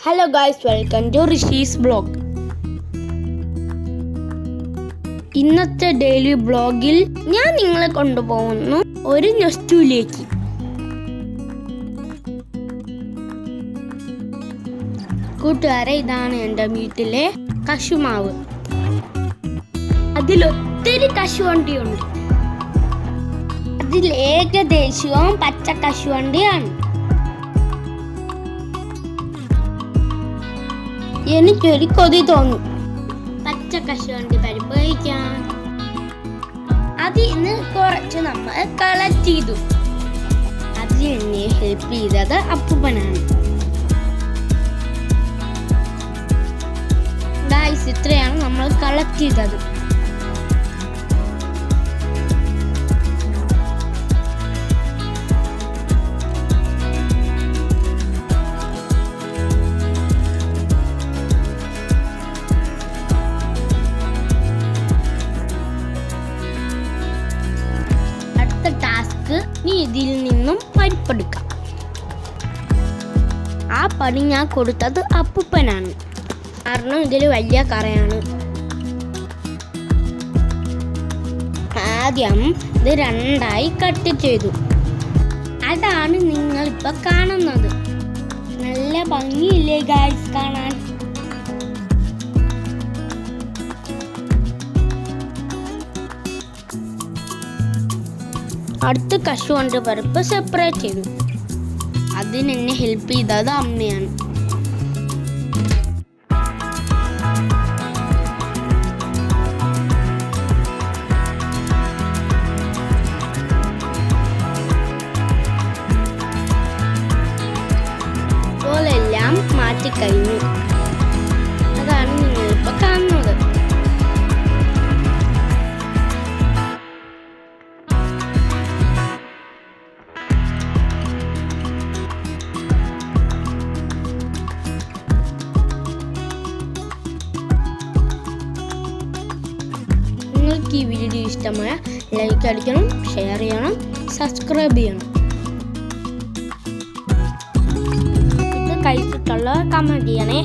Hello guys, welcome to Rishi's vlog. ഇന്നത്തെ daily ബ്ലോഗിൽ ഞാൻ നിങ്ങളെ കൊണ്ടുപോകുന്നു ഒരു നെസ്റ്റൂലേക്ക്. കൂട്ടുകാരെ, ഇതാണ് എൻ്റെ വീട്ടിലെ കശുമാവ്. അതിലൊത്തിരി കശുവണ്ടിയുണ്ട്. അതിൽ ഏകദേശവും പച്ച കശുവണ്ടിയാണ്. എനിക്കൊരു കൊതി തോന്നി പച്ച കശുവണ്ടി പരിപ്പ് കഴിക്കാൻ. അതിന് കുറച്ച് നമ്മൾ കളക്ട് ചെയ്തു. അതിൽ എന്നെ ഹെൽപ്പ് ചെയ്തത് അപ്പൂപ്പനാണ്. ഗായ്സ്, ഇത്രയാണ് നമ്മൾ കളക്ട് ചെയ്തത്. നീ ഇതിൽ നിന്നും പരിപ്പെടുക്കാം. ആ പണി ഞാൻ കൊടുത്തത് അപ്പൂപ്പനാണ്. കാരണം ഇതിൽ വലിയ കറയാണ്. ആദ്യം ഇത് രണ്ടായി കട്ട് ചെയ്തു. അതാണ് നിങ്ങൾ ഇപ്പൊ കാണുന്നത്. നല്ല ഭംഗിയില്ലേ ഗായ്സ് കാണാൻ? അടുത്ത കശുവണ്ടി പരിപ്പ് സെപ്പറേറ്റ് ചെയ്തു. അതിന് എന്നെ ഹെൽപ്പ് ചെയ്തത് അമ്മയാണ്. ഇപ്പോഴെല്ലാം മാറ്റിക്കഴിഞ്ഞു. അതാണ് നിങ്ങളിപ്പോൾ കാണുന്നത്. നിങ്ങൾക്ക് ഈ വീഡിയോ ഇഷ്ടമായ ലൈക്ക് അടിക്കണം, ഷെയർ ചെയ്യണം, സബ്സ്ക്രൈബ് ചെയ്യണം. ഇത് കഴിച്ചിട്ടുള്ള കമൻറ്റ് ചെയ്യണേ.